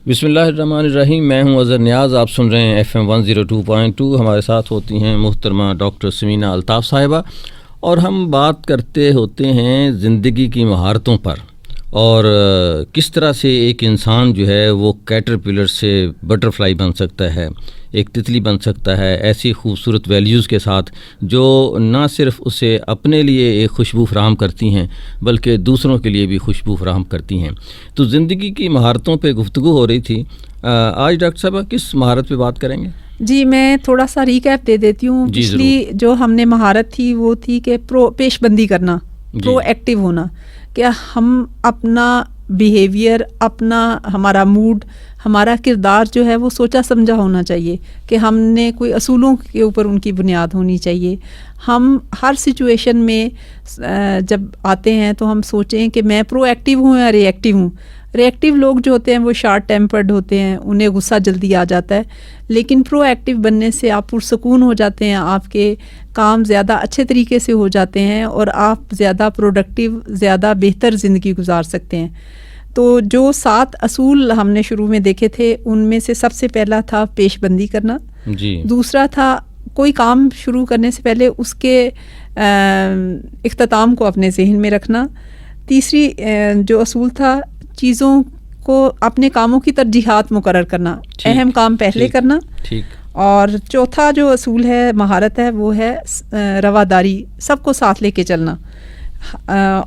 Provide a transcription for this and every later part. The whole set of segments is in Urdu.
بسم اللہ الرحمن الرحیم. میں ہوں اظہر نیاز. آپ سن رہے ہیں FM 102.2. ہمارے ساتھ ہوتی ہیں محترمہ ڈاکٹر سمینہ الطاف صاحبہ، اور ہم بات کرتے ہوتے ہیں زندگی کی مہارتوں پر، اور کس طرح سے ایک انسان جو ہے وہ کیٹرپلر سے بٹرفلائی بن سکتا ہے، ایک تتلی بن سکتا ہے، ایسی خوبصورت ویلیوز کے ساتھ جو نہ صرف اسے اپنے لیے ایک خوشبو فراہم کرتی ہیں بلکہ دوسروں کے لیے بھی خوشبو فراہم کرتی ہیں. تو زندگی کی مہارتوں پہ گفتگو ہو رہی تھی. آج ڈاکٹر صاحبہ کس مہارت پہ بات کریں گے؟ جی میں تھوڑا سا ریکیپ دے دیتی ہوں. پچھلی جو ہم نے مہارت تھی وہ تھی کہ پیش بندی کرنا، پرو ایکٹیو ہونا، کہ ہم اپنا بیہیویئر، ہمارا موڈ، ہمارا کردار جو ہے وہ سوچا سمجھا ہونا چاہیے، کہ ہم نے کوئی اصولوں کے اوپر ان کی بنیاد ہونی چاہیے. ہم ہر سچویشن میں جب آتے ہیں تو ہم سوچیں کہ میں پرو ایکٹیو ہوں یا ری ایکٹیو ہوں. ری ایکٹیو لوگ جو ہوتے ہیں وہ شارٹ ٹیمپرڈ ہوتے ہیں، انہیں غصہ جلدی آ جاتا ہے، لیکن پرو ایکٹیو بننے سے آپ پرسکون ہو جاتے ہیں، آپ کے کام زیادہ اچھے طریقے سے ہو جاتے ہیں اور آپ زیادہ پروڈکٹیو، زیادہ بہتر زندگی گزار سکتے ہیں. تو جو 7 اصول ہم نے شروع میں دیکھے تھے ان میں سے سب سے پہلا تھا پیش بندی کرنا. دوسرا تھا کوئی کام شروع کرنے سے پہلے اس کے اختتام کو اپنے ذہن میں رکھنا. تیسری جو اصول تھا چیزوں کو، اپنے کاموں کی ترجیحات مقرر کرنا، اہم کام پہلے کرنا. اور چوتھا جو اصول ہے، مہارت ہے، وہ ہے رواداری، سب کو ساتھ لے کے چلنا.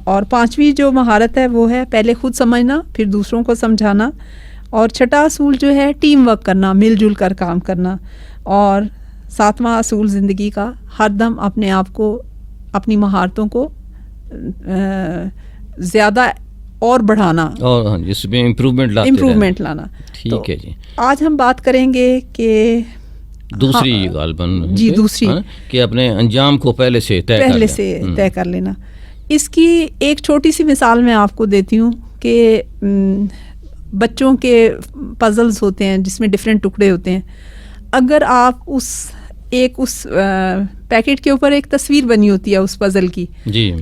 اور 5ویں جو مہارت ہے وہ ہے پہلے خود سمجھنا پھر دوسروں کو سمجھانا. اور چھٹا اصول جو ہے ٹیم ورک کرنا، مل جل کر کام کرنا. اور 7واں اصول زندگی کا، ہر دم اپنے آپ کو، اپنی مہارتوں کو زیادہ اور بڑھانا، اور جس میں امپروومنٹ لانا. ٹھیک ہے جی. آج ہم بات کریں گے کہ دوسری غالباً دوسری کہ اپنے انجام کو پہلے سے طے کر لینا. اس کی ایک چھوٹی سی مثال میں آپ کو دیتی ہوں کہ بچوں کے پزلز ہوتے ہیں جس میں ڈفرینٹ ٹکڑے ہوتے ہیں. اگر آپ اس پیکٹ کے اوپر ایک تصویر بنی ہوتی ہے اس پزل کی،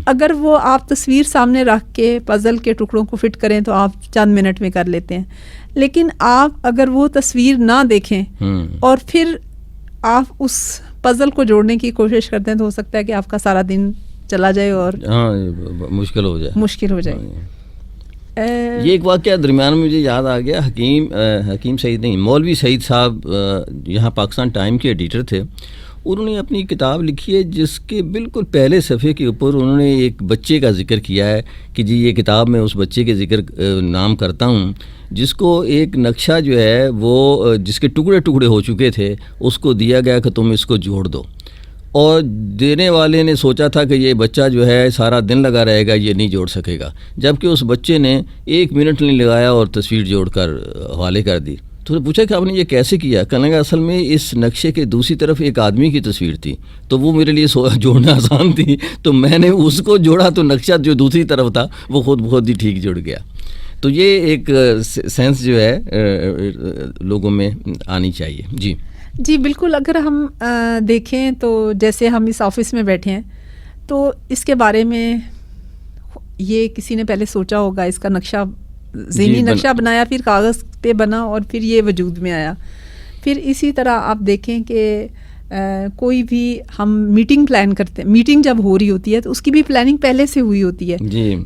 اگر وہ آپ تصویر سامنے رکھ کے پزل کے ٹکڑوں کو فٹ کریں تو آپ چند منٹ میں کر لیتے ہیں. لیکن آپ اگر وہ تصویر نہ دیکھیں اور پھر آپ اس پزل کو جوڑنے کی کوشش کرتے ہیں تو ہو سکتا ہے کہ آپ کا سارا دن چلا جائے اور مشکل ہو جائے. یہ ایک واقعہ درمیان میں مجھے یاد آ گیا. حکیم سعید نہیں، مولوی سعید صاحب یہاں پاکستان ٹائم کے ایڈیٹر تھے. انہوں نے اپنی کتاب لکھی ہے جس کے بالکل پہلے صفحے کے اوپر انہوں نے ایک بچے کا ذکر کیا ہے کہ جی یہ کتاب میں اس بچے کے ذکر نام کرتا ہوں جس کو ایک نقشہ جو ہے وہ جس کے ٹکڑے ٹکڑے ہو چکے تھے اس کو دیا گیا کہ تم اس کو جوڑ دو. اور دینے والے نے سوچا تھا کہ یہ بچہ جو ہے سارا دن لگا رہے گا، یہ نہیں جوڑ سکے گا، جبکہ اس بچے نے 1 منٹ نہیں لگایا اور تصویر جوڑ کر حوالے کر دی. تو پوچھا کہ آپ نے یہ کیسے کیا؟ کہنے لگا اصل میں اس نقشے کے دوسری طرف ایک آدمی کی تصویر تھی تو وہ میرے لیے جوڑنا آسان تھی، تو میں نے اس کو جوڑا تو نقشہ جو دوسری طرف تھا وہ خود بخود ہی ٹھیک جڑ گیا. تو یہ ایک سینس جو ہے لوگوں میں آنی چاہیے. جی بالکل. اگر ہم دیکھیں تو جیسے ہم اس آفس میں بیٹھے ہیں تو اس کے بارے میں یہ کسی نے پہلے سوچا ہوگا، اس کا نقشہ، ذہنی نقشہ بنایا، پھر کاغذ پہ بنا اور پھر یہ وجود میں آیا. پھر اسی طرح آپ دیکھیں کہ کوئی بھی ہم میٹنگ پلان کرتے ہیں، میٹنگ جب ہو رہی ہوتی ہے تو اس کی بھی پلاننگ پہلے سے ہوئی ہوتی ہے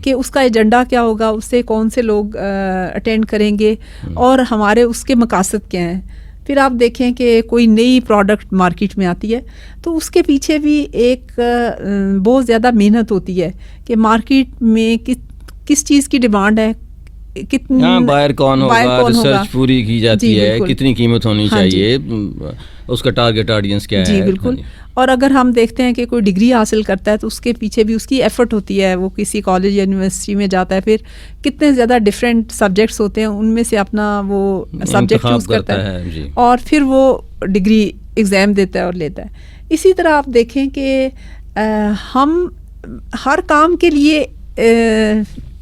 کہ اس کا ایجنڈا کیا ہوگا، اس سے کون سے لوگ اٹینڈ کریں گے اور ہمارے اس کے مقاصد کیا ہیں. پھر آپ دیکھیں کہ کوئی نئی پروڈکٹ مارکیٹ میں آتی ہے تو اس کے پیچھے بھی ایک بہت زیادہ محنت ہوتی ہے کہ مارکیٹ میں کس چیز کی ڈیمانڈ ہے، کتنا بائر کون ہوگا، ریسرچ پوری کی جاتی ہے، کتنی قیمت ہونی چاہیے، اس کا ٹارگٹ آڈینس کیا ہے. جی بالکل. اور اگر ہم دیکھتے ہیں کہ کوئی ڈگری حاصل کرتا ہے تو اس کے پیچھے بھی اس کی ایفرٹ ہوتی ہے، وہ کسی کالج یا یونیورسٹی میں جاتا ہے، پھر کتنے زیادہ ڈفرینٹ سبجیکٹس ہوتے ہیں، ان میں سے اپنا وہ سبجیکٹ چوز کرتا ہے اور پھر وہ ڈگری ایگزام دیتا ہے اور لیتا ہے. اسی طرح آپ دیکھیں کہ ہم ہر کام کے لیے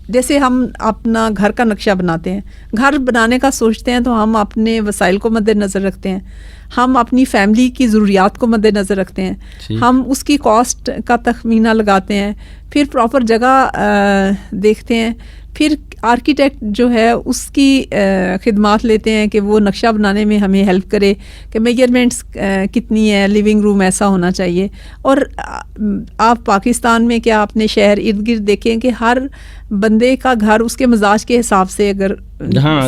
جیسے ہم اپنا گھر کا نقشہ بناتے ہیں، گھر بنانے کا سوچتے ہیں تو ہم اپنے وسائل کو مد نظر رکھتے ہیں، ہم اپنی فیملی کی ضروریات کو مد نظر رکھتے ہیں، ہم اس کی کاسٹ کا تخمینہ لگاتے ہیں، پھر پراپر جگہ دیکھتے ہیں پھر آرکیٹیکٹ جو ہے اس کی خدمات لیتے ہیں کہ وہ نقشہ بنانے میں ہمیں ہیلپ کرے کہ میجرمنٹس کتنی ہے، لیونگ روم ایسا ہونا چاہیے. اور آپ پاکستان میں کیا اپنے شہر ارد گرد دیکھیں کہ ہر بندے کا گھر اس کے مزاج کے حساب سے اگر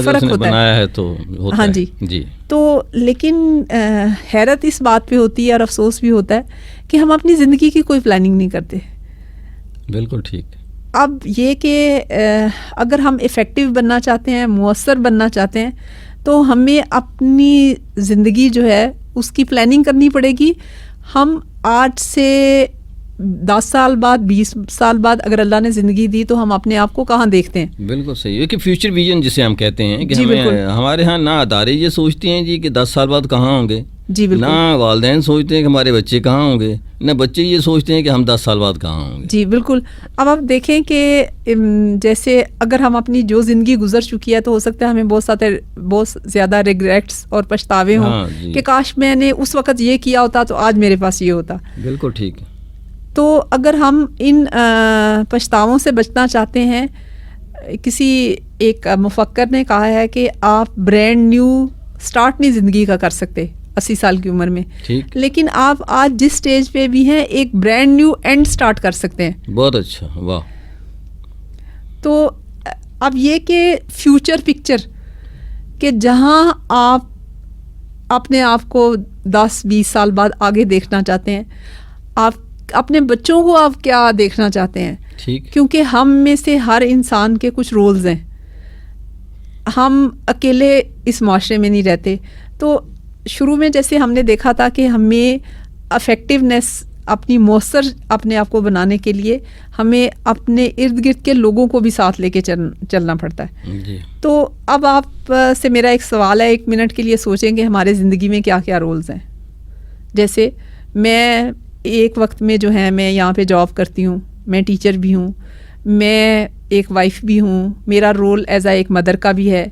فرق ہوتا ہے تو ہاں جی تو لیکن حیرت اس بات پہ ہوتی ہے اور افسوس بھی ہوتا ہے کہ ہم اپنی زندگی کی کوئی پلاننگ نہیں کرتے. بالکل ٹھیک. اب یہ کہ اگر ہم افیکٹو بننا چاہتے ہیں، مؤثر بننا چاہتے ہیں، تو ہمیں اپنی زندگی جو ہے اس کی پلاننگ کرنی پڑے گی. ہم آج سے 10 سال بعد، 20 سال بعد اگر اللہ نے زندگی دی تو ہم اپنے آپ کو کہاں دیکھتے ہیں؟ بالکل صحیح ہے کہ فیوچر ویژن جسے ہم کہتے ہیں کہ ہمارے ہاں نہ ادارے یہ سوچتے ہیں جی کہ 10 سال بعد کہاں ہوں گے، جی بالکل، نہ والدین سوچتے ہیں کہ ہمارے بچے کہاں ہوں گے، نہ بچے یہ سوچتے ہیں کہ ہم 10 سال بعد کہاں ہوں گے. جی بالکل. اب آپ دیکھیں کہ جیسے اگر ہم اپنی جو زندگی گزر چکی ہے تو ہو سکتا ہے ہمیں بہت زیادہ ریگریٹس اور پچھتاوے ہوں کہ کاش میں نے اس وقت یہ کیا ہوتا تو آج میرے پاس یہ ہوتا. بالکل ٹھیک ہے. تو اگر ہم ان پچھتاووں سے بچنا چاہتے ہیں، کسی ایک مفکر نے کہا ہے کہ آپ برانڈ نیو سٹارٹ نہیں زندگی کا کر سکتے 80 سال کی عمر میں، لیکن آپ آج جس سٹیج پہ بھی ہیں ایک برانڈ نیو اینڈ سٹارٹ کر سکتے ہیں. بہت اچھا، واہ. تو اب یہ کہ فیوچر پکچر کہ جہاں آپ اپنے آپ کو 10-20 سال بعد آگے دیکھنا چاہتے ہیں، آپ اپنے بچوں کو آپ کیا دیکھنا چاہتے ہیں، کیونکہ ہم میں سے ہر انسان کے کچھ رولز ہیں، ہم اکیلے اس معاشرے میں نہیں رہتے. تو شروع میں جیسے ہم نے دیکھا تھا کہ ہمیں افیکٹونیس اپنی مؤثر اپنے آپ کو بنانے کے لیے ہمیں اپنے ارد گرد کے لوگوں کو بھی ساتھ لے کے چلنا پڑتا ہے. جی. تو اب آپ سے میرا ایک سوال ہے، 1 منٹ کے لیے سوچیں کہ ہمارے زندگی میں کیا کیا رولز ہیں. جیسے میں ایک وقت میں جو ہے میں یہاں پہ جاب کرتی ہوں، میں ٹیچر بھی ہوں، میں ایک وائف بھی ہوں، میرا رول ایز اے ایک مدر کا بھی ہے،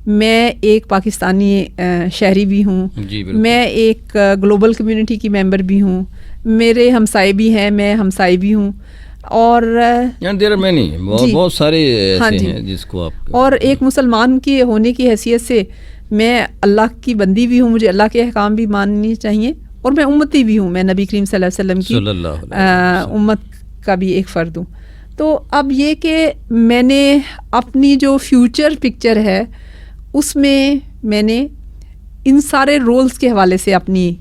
میں ایک پاکستانی شہری بھی ہوں، میں ایک گلوبل کمیونٹی کی ممبر بھی ہوں، میرے ہمسائے بھی ہیں، میں ہمسائے بھی ہوں، اور بہت سارے ایسے ہیں جس کو آپ، اور ایک مسلمان کی ہونے کی حیثیت سے میں اللہ کی بندی بھی ہوں، مجھے اللہ کے احکام بھی ماننی چاہیے، اور میں امتی بھی ہوں، میں نبی کریم صلی اللہ علیہ وسلم کی امت کا بھی ایک فرد ہوں. تو اب یہ کہ میں نے اپنی جو فیوچر پکچر ہے اس میں نے ان سارے رولز کے حوالے سے اپنی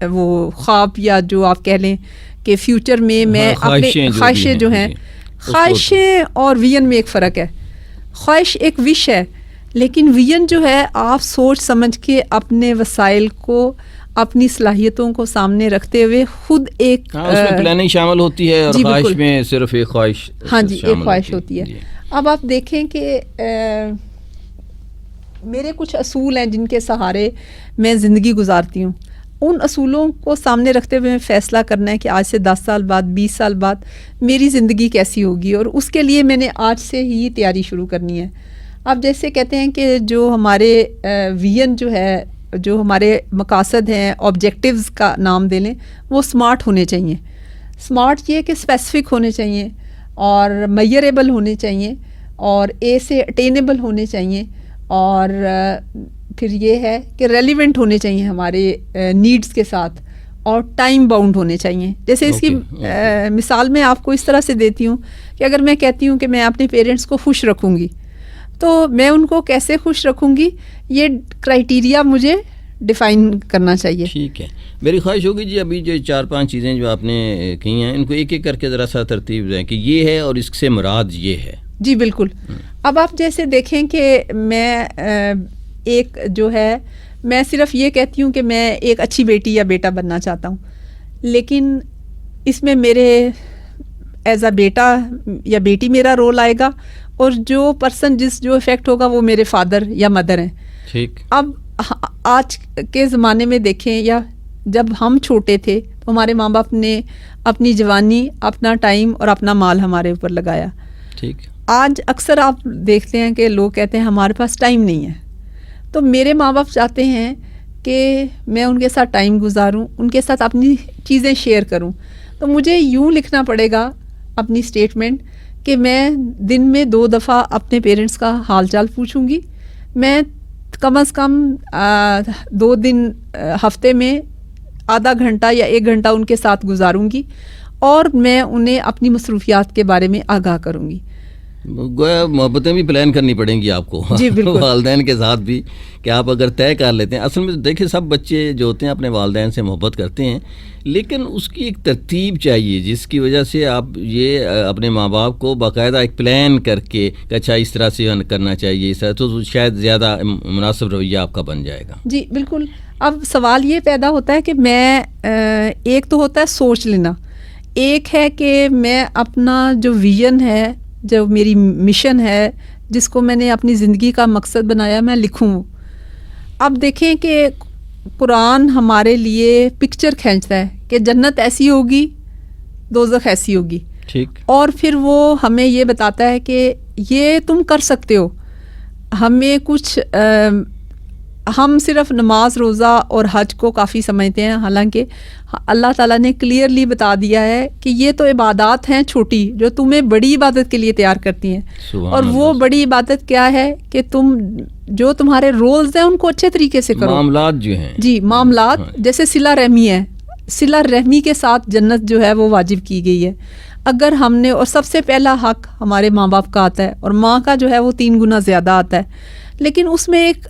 وہ خواب یا جو آپ کہہ لیں کہ فیوچر میں اپنے خواہشیں جو ہیں، خواہشیں اور ویژن میں ایک فرق ہے. خواہش ایک وش ہے، لیکن ویژن جو ہے آپ سوچ سمجھ کے اپنے وسائل کو، اپنی صلاحیتوں کو سامنے رکھتے ہوئے خود ایک اس میں پلاننگ شامل ہوتی ہے، اور خواہش میں صرف ایک خواہش، ہاں جی، ایک خواہش ہوتی ہے. اب آپ دیکھیں کہ میرے کچھ اصول ہیں جن کے سہارے میں زندگی گزارتی ہوں. ان اصولوں کو سامنے رکھتے ہوئے فیصلہ کرنا ہے کہ آج سے 10 سال بعد، 20 سال بعد میری زندگی کیسی ہوگی، اور اس کے لیے میں نے آج سے ہی تیاری شروع کرنی ہے. اب جیسے کہتے ہیں کہ جو ہمارے ویژن جو ہے، جو ہمارے مقاصد ہیں، آبجیکٹیوز کا نام دے لیں، وہ سمارٹ ہونے چاہیے. سمارٹ یہ کہ اسپیسیفک ہونے چاہیے اور میئریبل ہونے چاہیے اور اے سے اٹینیبل ہونے چاہیے، اور پھر یہ ہے کہ ریلیونٹ ہونے چاہیے ہمارے نیڈز کے ساتھ، اور ٹائم باؤنڈ ہونے چاہیے. جیسے اس کی مثال میں آپ کو اس طرح سے دیتی ہوں کہ اگر میں کہتی ہوں کہ میں اپنے پیرنٹس کو خوش رکھوں گی، تو میں ان کو کیسے خوش رکھوں گی، یہ کرائیٹیریا مجھے ڈیفائن کرنا چاہیے. ٹھیک ہے. میری خواہش ہوگی جی ابھی جو 4-5 چیزیں جو آپ نے کہی ہیں ان کو ایک ایک کر کے ذرا سا ترتیب دیں کہ یہ ہے اور اس سے مراد یہ ہے. جی بالکل. اب آپ جیسے دیکھیں کہ میں ایک جو ہے، میں صرف یہ کہتی ہوں کہ میں ایک اچھی بیٹی یا بیٹا بننا چاہتا ہوں، لیکن اس میں میرے ایز اے بیٹا یا بیٹی میرا رول آئے گا، اور جو پرسن جو افیکٹ ہوگا وہ میرے فادر یا مدر ہیں. ٹھیک. اب آج کے زمانے میں دیکھیں، یا جب ہم چھوٹے تھے تو ہمارے ماں باپ نے اپنی جوانی، اپنا ٹائم اور اپنا مال ہمارے اوپر لگایا. ٹھیک. آج اکثر آپ دیکھتے ہیں کہ لوگ کہتے ہیں ہمارے پاس ٹائم نہیں ہے. تو میرے ماں باپ چاہتے ہیں کہ میں ان کے ساتھ ٹائم گزاروں، ان کے ساتھ اپنی چیزیں شیئر کروں. تو مجھے یوں لکھنا پڑے گا اپنی اسٹیٹمنٹ کہ میں دن میں 2 دفعہ اپنے پیرنٹس کا حال چال پوچھوں گی. میں کم از کم 2 دن ہفتے میں آدھا گھنٹہ یا 1 گھنٹہ ان کے ساتھ گزاروں گی اور میں انہیں اپنی مصروفیات کے بارے میں آگاہ کروں گی. گویا محبتیں بھی پلان کرنی پڑیں گی آپ کو. جی بالکل. والدین کے ساتھ بھی کہ آپ اگر طے کر لیتے ہیں. اصل میں دیکھیں سب بچے جو ہوتے ہیں اپنے والدین سے محبت کرتے ہیں, لیکن اس کی ایک ترتیب چاہیے جس کی وجہ سے آپ یہ اپنے ماں باپ کو باقاعدہ ایک پلان کر کے کہ اچھا اس طرح سے کرنا چاہیے, اس طرح تو شاید زیادہ مناسب رویہ آپ کا بن جائے گا. جی بالکل. اب سوال یہ پیدا ہوتا ہے کہ میں ایک تو ہوتا ہے سوچ لینا, ایک ہے کہ میں اپنا جو ویژن ہے, جو میری مشن ہے, جس کو میں نے اپنی زندگی کا مقصد بنایا, میں لکھوں. اب دیکھیں کہ قرآن ہمارے لیے پکچر کھینچتا ہے کہ جنت ایسی ہوگی, دوزخ ایسی ہوگی. ٹھیک. اور پھر وہ ہمیں یہ بتاتا ہے کہ یہ تم کر سکتے ہو. ہمیں کچھ ہم صرف نماز روزہ اور حج کو کافی سمجھتے ہیں, حالانکہ اللہ تعالیٰ نے کلیئرلی بتا دیا ہے کہ یہ تو عبادات ہیں چھوٹی جو تمہیں بڑی عبادت کے لیے تیار کرتی ہیں. اور وہ بڑی عبادت کیا ہے کہ تم جو تمہارے رولز ہیں ان کو اچھے طریقے سے کرو. معاملات جو ہیں, جی معاملات, جیسے صلہ رحمی ہے, صلہ رحمی کے ساتھ جنت جو ہے وہ واجب کی گئی ہے. اگر ہم نے, اور سب سے پہلا حق ہمارے ماں باپ کا آتا ہے, اور ماں کا جو ہے وہ 3 گنا زیادہ آتا ہے. لیکن اس میں ایک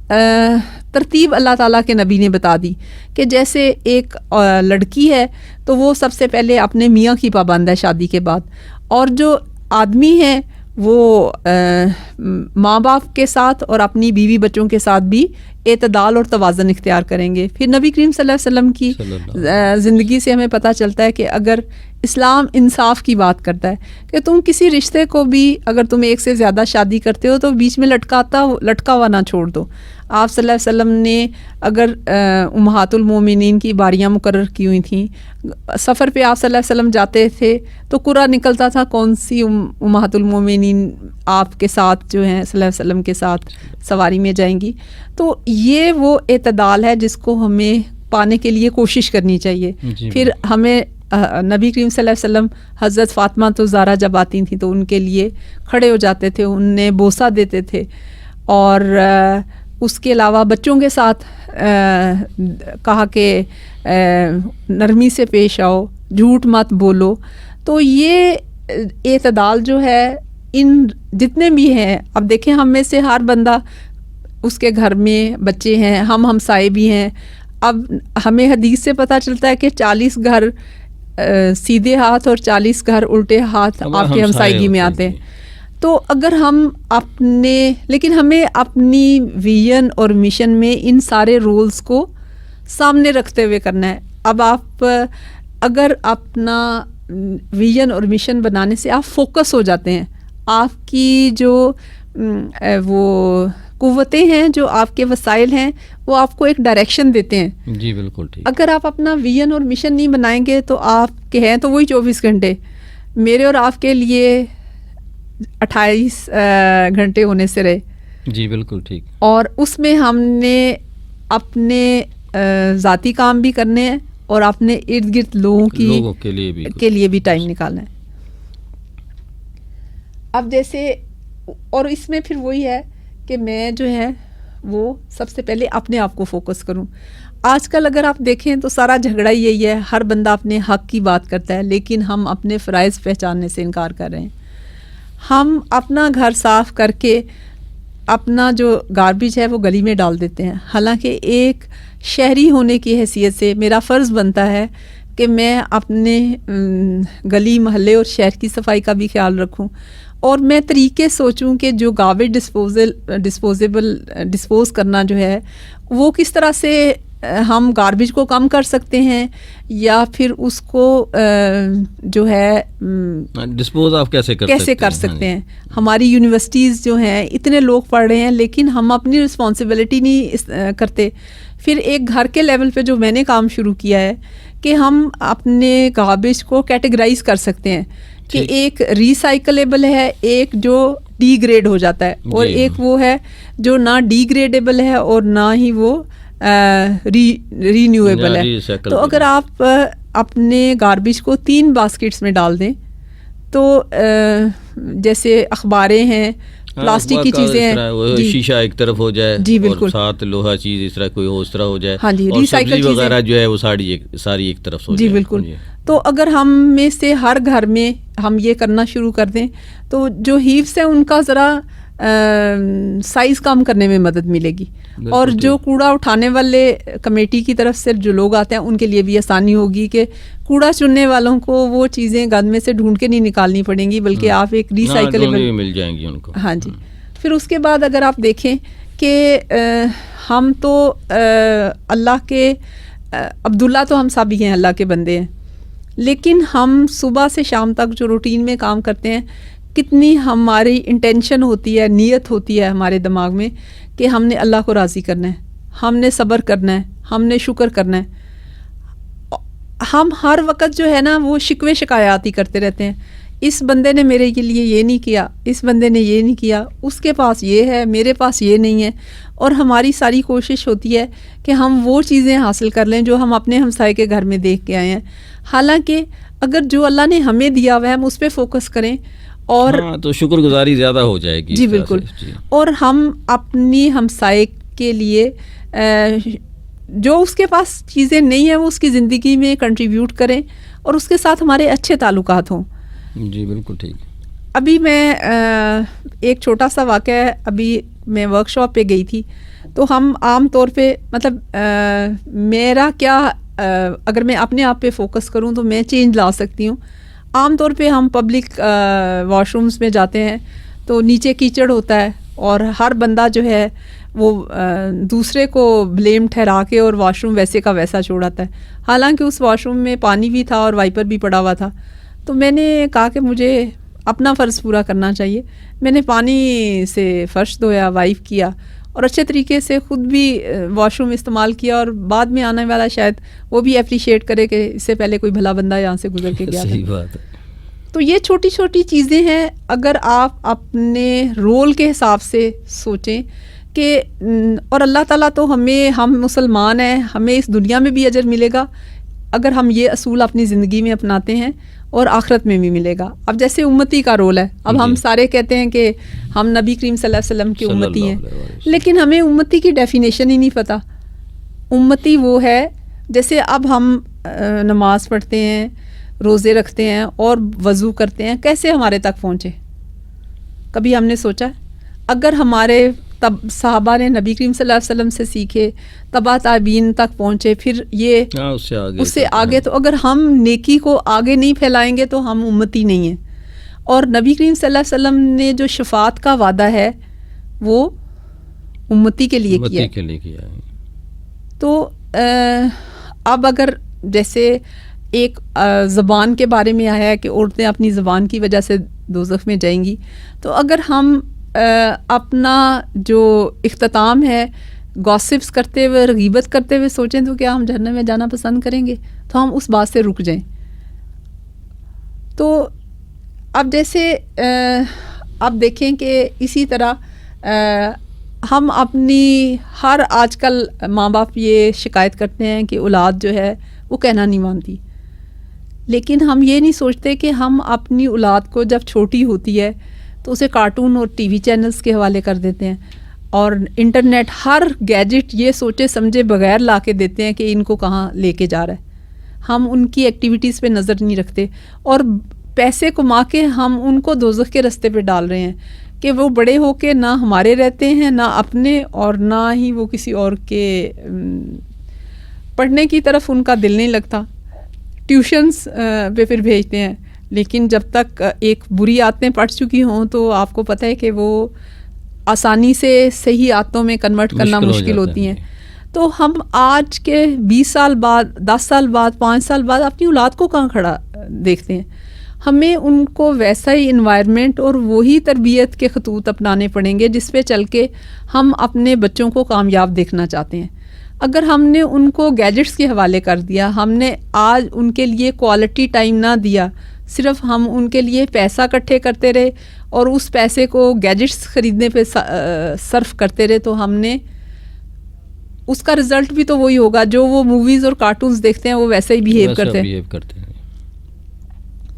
ترتیب اللہ تعالیٰ کے نبی نے بتا دی کہ جیسے ایک لڑکی ہے تو وہ سب سے پہلے اپنے میاں کی پابند ہے شادی کے بعد, اور جو آدمی ہے وہ ماں باپ کے ساتھ اور اپنی بیوی بچوں کے ساتھ بھی اعتدال اور توازن اختیار کریں گے. پھر نبی کریم صلی اللہ علیہ وسلم کی زندگی سے ہمیں پتہ چلتا ہے کہ اگر اسلام انصاف کی بات کرتا ہے کہ تم کسی رشتے کو بھی اگر تم ایک سے زیادہ شادی کرتے ہو تو بیچ میں لٹکا ہوا نہ چھوڑ دو. آپ صلی اللہ علیہ وسلم نے اگر امہات المومنین کی باریاں مقرر کی ہوئی تھیں, سفر پہ آپ صلی اللہ علیہ وسلم جاتے تھے تو قرعہ نکلتا تھا کون سی امہات المومنین آپ کے ساتھ جو ہیں صلی اللہ علیہ وسلم کے ساتھ سواری میں جائیں گی. تو یہ وہ اعتدال ہے جس کو ہمیں پانے کے لیے کوشش کرنی چاہیے. پھر ہمیں نبی کریم صلی اللہ علیہ وسلم حضرت فاطمہ تو زہرا جب آتی تھیں تو ان کے لیے کھڑے ہو جاتے تھے, انہیں بوسہ دیتے تھے, اور اس کے علاوہ بچوں کے ساتھ کہا کہ نرمی سے پیش آؤ, جھوٹ مت بولو. تو یہ اعتدال جو ہے ان جتنے بھی ہیں, اب دیکھیں ہم میں سے ہر بندہ اس کے گھر میں بچے ہیں, ہم ہمسائے بھی ہیں. اب ہمیں حدیث سے پتہ چلتا ہے کہ 40 گھر سیدھے ہاتھ اور 40 گھر الٹے ہاتھ آپ کے ہمسائیگی میں آتے ہیں. تو اگر ہم لیکن ہمیں اپنی ویژن اور مشن میں ان سارے رولز کو سامنے رکھتے ہوئے کرنا ہے. اب آپ اگر اپنا ویژن اور مشن بنانے سے آپ فوکس ہو جاتے ہیں, آپ کی جو وہ قوتیں ہیں, جو آپ کے وسائل ہیں, وہ آپ کو ایک ڈائریکشن دیتے ہیں. جی بالکل ٹھیک. اگر آپ اپنا ویژن اور مشن نہیں بنائیں گے تو آپ کے ہیں تو وہی 24 گھنٹے, میرے اور آپ کے لیے 28 گھنٹے ہونے سے رہے. جی بالکل ٹھیک. اور اس میں ہم نے اپنے ذاتی کام بھی کرنے ہیں اور اپنے ارد گرد لوگوں کے لیے بھی ٹائم نکالنا ہے. اب جیسے, اور اس میں پھر وہی ہے کہ میں جو ہے وہ سب سے پہلے اپنے آپ کو فوکس کروں. آج کل اگر آپ دیکھیں تو سارا جھگڑا یہی ہے, ہر بندہ اپنے حق کی بات کرتا ہے لیکن ہم اپنے فرائض پہچاننے سے انکار کر رہے ہیں. ہم اپنا گھر صاف کر کے اپنا جو گاربیج ہے وہ گلی میں ڈال دیتے ہیں, حالانکہ ایک شہری ہونے کی حیثیت سے میرا فرض بنتا ہے کہ میں اپنے گلی محلے اور شہر کی صفائی کا بھی خیال رکھوں, اور میں طریقے سوچوں کہ جو گاربیج ڈسپوز کرنا جو ہے وہ کس طرح سے ہم گاربیج کو کم کر سکتے ہیں, یا پھر اس کو جو ہے ڈسپوز آف کیسے کر سکتے ہیں. ہماری یونیورسٹیز جو ہیں اتنے لوگ پڑھ رہے ہیں لیکن ہم اپنی رسپانسبلٹی نہیں کرتے. پھر ایک گھر کے لیول پہ جو میں نے کام شروع کیا ہے کہ ہم اپنے گاربیج کو کیٹیگرائز کر سکتے ہیں کہ ایک ریسائکلیبل ہے, ایک جو ڈی گریڈ ہو جاتا ہے, اور ایک وہ ہے جو نہ ڈی گریڈیبل ہے اور نہ ہی وہ رینیویبل ہے. تو اگر آپ اپنے گاربیج کو 3 باسکٹس میں ڈال دیں تو جیسے اخباریں ہیں, پلاسٹک کی چیزیں ہیں, شیشہ ایک طرف ہو جائے جی بالکل, ساتھ لوہا چیز اس طرح کوئی ہو اس طرح ہو جائے, ہاں جی, ریسائیکل وغیرہ جو ہے وہ ساری ایک طرف ہو جائے. جی بالکل. تو اگر ہم میں سے ہر گھر میں ہم یہ کرنا شروع کر دیں تو جو ہیوس ہیں ان کا ذرا سائز کم کرنے میں مدد ملے گی, اور جو کوڑا اٹھانے والے کمیٹی کی طرف سے جو لوگ آتے ہیں ان کے لیے بھی آسانی ہوگی کہ کوڑا چننے والوں کو وہ چیزیں گند میں سے ڈھونڈ کے نہیں نکالنی پڑیں گی, بلکہ آپ ایک ریسائیکلیبل مل جائیں گی ان کو. ہاں جی. پھر اس کے بعد اگر آپ دیکھیں کہ ہم تو اللہ کے عبداللہ تو ہم سب ہی ہیں, اللہ کے بندے ہیں, لیکن ہم صبح سے شام تک جو روٹین میں کام کرتے ہیں, کتنی ہماری انٹینشن ہوتی ہے, نیت ہوتی ہے ہمارے دماغ میں کہ ہم نے اللہ کو راضی کرنا ہے, ہم نے صبر کرنا ہے, ہم نے شکر کرنا ہے. ہم ہر وقت جو ہے نا وہ شکوے شکایات ہی کرتے رہتے ہیں, اس بندے نے میرے کے لیے یہ نہیں کیا, اس بندے نے یہ نہیں کیا, اس کے پاس یہ ہے, میرے پاس یہ نہیں ہے. اور ہماری ساری کوشش ہوتی ہے کہ ہم وہ چیزیں حاصل کر لیں جو ہم اپنے ہمسائے کے گھر میں دیکھ کے آئے ہیں, حالانکہ اگر جو اللہ نے ہمیں دیا ہوا ہے ہم اس پہ فوکس کریں اور تو شکر گزاری زیادہ ہو جائے گی. جی بالکل. اور ہم اپنی ہمسائے کے لیے جو اس کے پاس چیزیں نہیں ہیں وہ اس کی زندگی میں کنٹریبیوٹ کریں اور اس کے ساتھ ہمارے اچھے تعلقات ہوں. جی بالکل ٹھیک. ابھی میں ایک چھوٹا سا واقعہ ہے, ابھی میں ورک شاپ پہ گئی تھی, تو ہم عام طور پہ مطلب میرا کیا اگر میں اپنے آپ پہ فوکس کروں تو میں چینج لا سکتی ہوں. عام طور پہ ہم پبلک واش رومز میں جاتے ہیں تو نیچے کیچڑ ہوتا ہے اور ہر بندہ جو ہے وہ دوسرے کو بلیم ٹھہرا کے اور واش روم ویسے کا ویسا چھوڑاتا ہے, حالانکہ اس واش روم میں پانی بھی تھا اور وائپر بھی پڑا ہوا تھا. تو میں نے کہا کہ مجھے اپنا فرض پورا کرنا چاہیے. میں نے پانی سے فرش دھویا, وائپ کیا اور اچھے طریقے سے خود بھی واش روم استعمال کیا, اور بعد میں آنے والا شاید وہ بھی اپریشیٹ کرے کہ اس سے پہلے کوئی بھلا بندہ یہاں سے گزر کے گیا تھا. صحیح بات ہے. تو یہ چھوٹی چھوٹی چیزیں ہیں, اگر آپ اپنے رول کے حساب سے سوچیں کہ, اور اللہ تعالیٰ تو ہم مسلمان ہیں, ہمیں اس دنیا میں بھی اجر ملے گا اگر ہم یہ اصول اپنی زندگی میں اپناتے ہیں, اور آخرت میں بھی ملے گا. اب جیسے امتی کا رول ہے, اب ہم سارے کہتے ہیں کہ ہم نبی کریم صلی اللہ علیہ وسلم کی امتی ہیں, لیکن ہمیں امتی کی ڈیفینیشن ہی نہیں پتہ. امتی وہ ہے جیسے اب ہم نماز پڑھتے ہیں, روزے رکھتے ہیں اور وضو کرتے ہیں, کیسے ہمارے تک پہنچے کبھی ہم نے سوچا؟ اگر ہمارے صحابہ نے نبی کریم صلی اللہ علیہ وسلم سے سیکھے, تبع تابعین تک پہنچے, پھر یہ اس سے آگے, تو اگر ہم نیکی کو آگے نہیں پھیلائیں گے تو ہم امتی نہیں ہیں. اور نبی کریم صلی اللہ علیہ وسلم نے جو شفاعت کا وعدہ ہے وہ امتی کے لیے کیا ہے. تو اب اگر جیسے ایک زبان کے بارے میں آیا ہے کہ عورتیں اپنی زبان کی وجہ سے دوزخ میں جائیں گی, تو اگر ہم اپنا جو اختتام ہے گاسپس کرتے ہوئے, غیبت کرتے ہوئے سوچیں تو کیا ہم جہنم میں جانا پسند کریں گے؟ تو ہم اس بات سے رک جائیں. تو اب جیسے آپ دیکھیں کہ اسی طرح ہم اپنی آج کل ماں باپ یہ شکایت کرتے ہیں کہ اولاد جو ہے وہ کہنا نہیں مانتی, لیکن ہم یہ نہیں سوچتے کہ ہم اپنی اولاد کو جب چھوٹی ہوتی ہے تو اسے کارٹون اور ٹی وی چینلز کے حوالے کر دیتے ہیں, اور انٹرنیٹ ہر گیجٹ یہ سوچے سمجھے بغیر لا کے دیتے ہیں کہ ان کو کہاں لے کے جا رہا ہے. ہم ان کی ایکٹیویٹیز پہ نظر نہیں رکھتے, اور پیسے کما کے ہم ان کو دوزخ کے رستے پہ ڈال رہے ہیں کہ وہ بڑے ہو کے نہ ہمارے رہتے ہیں, نہ اپنے, اور نہ ہی وہ کسی اور کے پڑھنے کی طرف ان کا دل نہیں لگتا. ٹیوشنز پہ پھر بھیجتے ہیں, لیکن جب تک ایک بری عادتیں پڑ چکی ہوں تو آپ کو پتہ ہے کہ وہ آسانی سے صحیح عادتوں میں کنورٹ کرنا مشکل ہوتی ہیں. تو ہم آج کے 20 سال بعد, 10 سال بعد, 5 سال بعد اپنی اولاد کو کہاں کھڑا دیکھتے ہیں. ہمیں ان کو ویسا ہی انوائرمنٹ اور وہی تربیت کے خطوط اپنانے پڑیں گے جس پہ چل کے ہم اپنے بچوں کو کامیاب دیکھنا چاہتے ہیں. اگر ہم نے ان کو گیجٹس کے حوالے کر دیا, ہم نے آج ان کے لیے کوالٹی ٹائم نہ دیا, صرف ہم ان کے لیے پیسہ اکٹھے کرتے رہے اور اس پیسے کو گیجٹس خریدنے پہ صرف کرتے رہے, تو ہم نے اس کا رزلٹ بھی تو وہی ہوگا جو وہ موویز اور کارٹونز دیکھتے ہیں وہ ویسے ہی بیہیو کرتے ہیں.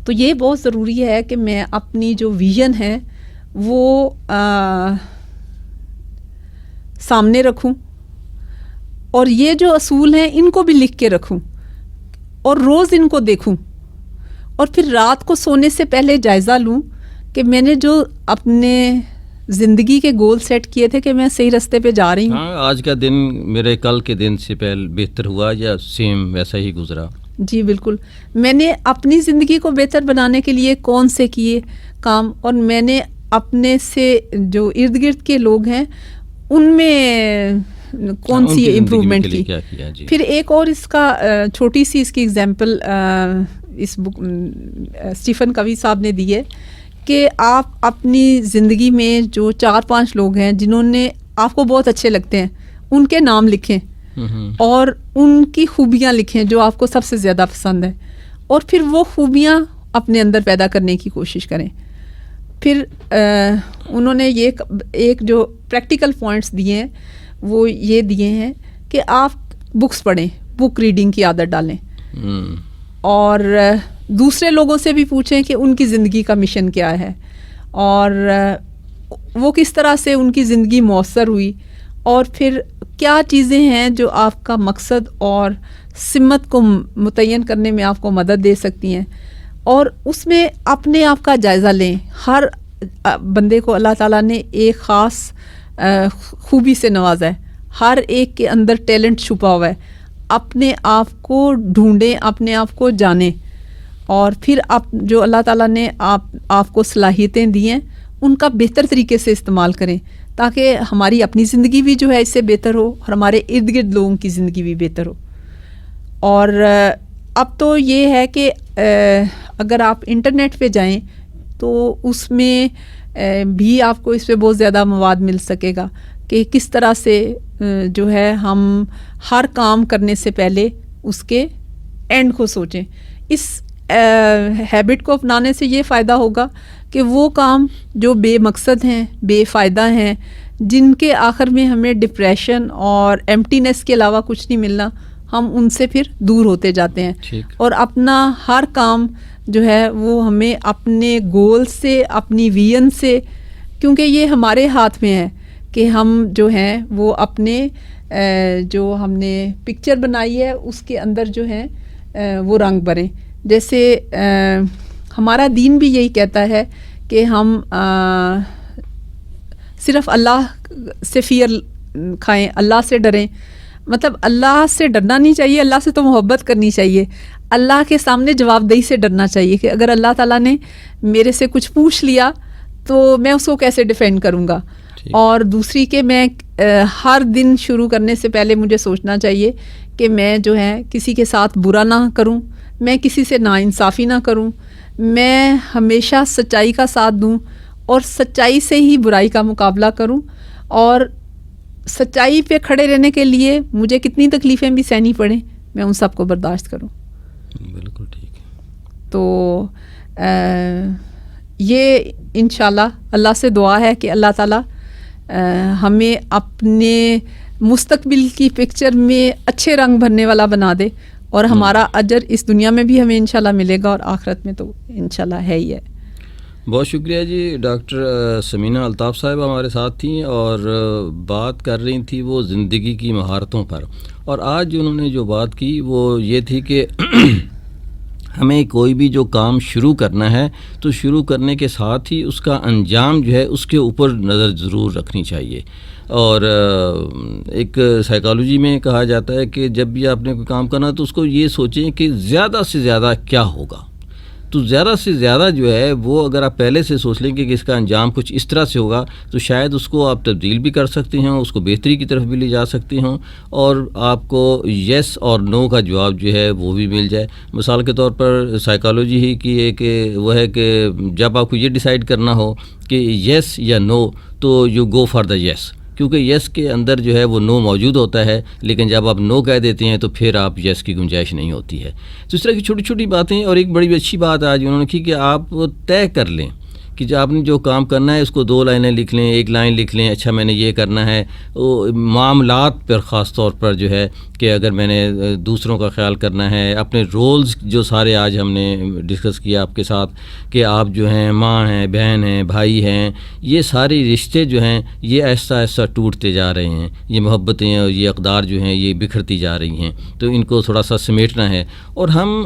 تو یہ بہت ضروری ہے کہ میں اپنی جو ویژن ہے وہ سامنے رکھوں، اور یہ جو اصول ہیں ان کو بھی لکھ کے رکھوں اور روز ان کو دیکھوں، اور پھر رات کو سونے سے پہلے جائزہ لوں کہ میں نے جو اپنے زندگی کے گول سیٹ کیے تھے کہ میں صحیح راستے پہ جا رہی ہوں. آج کا دن میرے کل کے دن سے پہلے بہتر ہوا یا سیم ویسا ہی گزرا؟ جی بالکل. میں نے اپنی زندگی کو بہتر بنانے کے لیے کون سے کیے کام، اور میں نے اپنے سے جو ارد گرد کے لوگ ہیں ان میں کون سی امپروومنٹ کی. جی. پھر ایک اور اس کا چھوٹی سی اس کی ایگزامپل اس بک اسٹیفن کوی صاحب نے دی ہے کہ آپ اپنی زندگی میں جو 4-5 لوگ ہیں جنہوں نے آپ کو بہت اچھے لگتے ہیں ان کے نام لکھیں اور ان کی خوبیاں لکھیں جو آپ کو سب سے زیادہ پسند ہے، اور پھر وہ خوبیاں اپنے اندر پیدا کرنے کی کوشش کریں. پھر انہوں نے یہ ایک جو پریکٹیکل پوائنٹس دیے ہیں وہ یہ دیے ہیں کہ آپ بکس پڑھیں، بک ریڈنگ کی عادت ڈالیں، اور دوسرے لوگوں سے بھی پوچھیں کہ ان کی زندگی کا مشن کیا ہے اور وہ کس طرح سے ان کی زندگی مؤثر ہوئی، اور پھر کیا چیزیں ہیں جو آپ کا مقصد اور سمت کو متعین کرنے میں آپ کو مدد دے سکتی ہیں، اور اس میں اپنے آپ کا جائزہ لیں. ہر بندے کو اللہ تعالیٰ نے ایک خاص خوبی سے نوازا ہے، ہر ایک کے اندر ٹیلنٹ چھپا ہوا ہے. اپنے آپ کو ڈھونڈیں، اپنے آپ کو جانیں، اور پھر جو اللہ تعالیٰ نے آپ کو صلاحیتیں دی ہیں ان کا بہتر طریقے سے استعمال کریں تاکہ ہماری اپنی زندگی بھی جو ہے اس سے بہتر ہو اور ہمارے ارد گرد لوگوں کی زندگی بھی بہتر ہو. اور اب تو یہ ہے کہ اگر آپ انٹرنیٹ پہ جائیں تو اس میں بھی آپ کو اس پہ بہت زیادہ مواد مل سکے گا کہ کس طرح سے جو ہے ہم ہر کام کرنے سے پہلے اس کے اینڈ کو سوچیں. اس ہیبٹ کو اپنانے سے یہ فائدہ ہوگا کہ وہ کام جو بے مقصد ہیں، بے فائدہ ہیں، جن کے آخر میں ہمیں ڈپریشن اور ایمٹینس کے علاوہ کچھ نہیں ملنا، ہم ان سے پھر دور ہوتے جاتے ہیں. اور اپنا ہر کام جو ہے وہ ہمیں اپنے گول سے، اپنی ویژن سے، کیونکہ یہ ہمارے ہاتھ میں ہے کہ ہم جو ہیں وہ اپنے جو ہم نے پکچر بنائی ہے اس کے اندر جو ہے وہ رنگ بھریں. جیسے ہمارا دین بھی یہی کہتا ہے کہ ہم صرف اللہ سے فیئر کھائیں، اللہ سے ڈریں. مطلب اللہ سے ڈرنا نہیں چاہیے، اللہ سے تو محبت کرنی چاہیے. اللہ کے سامنے جواب دہی سے ڈرنا چاہیے کہ اگر اللہ تعالیٰ نے میرے سے کچھ پوچھ لیا تو میں اس کو کیسے ڈیفینڈ کروں گا. اور دوسری کہ میں ہر دن شروع کرنے سے پہلے مجھے سوچنا چاہیے کہ میں جو ہے کسی کے ساتھ برا نہ کروں، میں کسی سے ناانصافی نہ کروں، میں ہمیشہ سچائی کا ساتھ دوں اور سچائی سے ہی برائی کا مقابلہ کروں، اور سچائی پہ کھڑے رہنے کے لیے مجھے کتنی تکلیفیں بھی سہنی پڑیں میں ان سب کو برداشت کروں. بالکل ٹھیک ہے. تو یہ انشاءاللہ اللہ سے دعا ہے کہ اللہ تعالیٰ ہمیں اپنے مستقبل کی پکچر میں اچھے رنگ بھرنے والا بنا دے، اور ہمارا اجر اس دنیا میں بھی ہمیں انشاءاللہ ملے گا اور آخرت میں تو انشاءاللہ ہے ہی ہے. بہت شکریہ جی. ڈاکٹر سمینہ الطاف صاحبہ ہمارے ساتھ تھیں اور بات کر رہی تھیں وہ زندگی کی مہارتوں پر، اور آج انہوں نے جو بات کی وہ یہ تھی کہ ہمیں کوئی بھی جو کام شروع کرنا ہے تو شروع کرنے کے ساتھ ہی اس کا انجام جو ہے اس کے اوپر نظر ضرور رکھنی چاہیے. اور ایک سائیکالوجی میں کہا جاتا ہے کہ جب بھی آپ نے کوئی کام کرنا تو اس کو یہ سوچیں کہ زیادہ سے زیادہ کیا ہوگا. تو زیادہ سے زیادہ جو ہے وہ اگر آپ پہلے سے سوچ لیں کہ اس کا انجام کچھ اس طرح سے ہوگا تو شاید اس کو آپ تبدیل بھی کر سکتے ہیں، اس کو بہتری کی طرف بھی لے جا سکتے ہوں، اور آپ کو یس اور نو کا جواب جو ہے وہ بھی مل جائے. مثال کے طور پر سائیکالوجی ہی کی ایک وہ ہے کہ جب آپ کو یہ ڈیسائیڈ کرنا ہو کہ یس یا نو تو یو گو فار دا یس، کیونکہ یس کے اندر جو ہے وہ نو موجود ہوتا ہے، لیکن جب آپ نو کہہ دیتے ہیں تو پھر آپ یس کی گنجائش نہیں ہوتی ہے. تو اس طرح کی چھوٹی چھوٹی باتیں. اور ایک بڑی اچھی بات آج انہوں نے کی کہ آپ طے کر لیں کہ جو آپ نے جو کام کرنا ہے اس کو 2 لائنیں لکھ لیں، 1 لائن لکھ لیں، اچھا میں نے یہ کرنا ہے. معاملات پر خاص طور پر جو ہے کہ اگر میں نے دوسروں کا خیال کرنا ہے، اپنے رولز جو سارے آج ہم نے ڈسکس کیا آپ کے ساتھ کہ آپ جو ہیں ماں ہیں، بہن ہیں، بھائی ہیں، یہ سارے رشتے جو ہیں یہ آہستہ آہستہ ٹوٹتے جا رہے ہیں، یہ محبتیں اور یہ اقدار جو ہیں یہ بکھرتی جا رہی ہیں. تو ان کو تھوڑا سا سمیٹنا ہے. اور ہم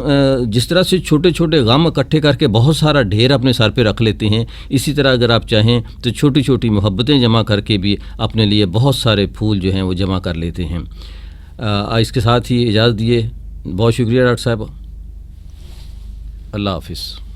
جس طرح سے چھوٹے چھوٹے غم اکٹھے کر کے بہت سارا ڈھیر اپنے سر پہ رکھ لیتے ہیں، اسی طرح اگر آپ چاہیں تو چھوٹی چھوٹی محبتیں جمع کر کے بھی اپنے لیے بہت سارے پھول جو ہیں وہ جمع کر لیتے ہیں. اس کے ساتھ ہی اجازت دیے. بہت شکریہ ڈاکٹر صاحب. اللہ حافظ.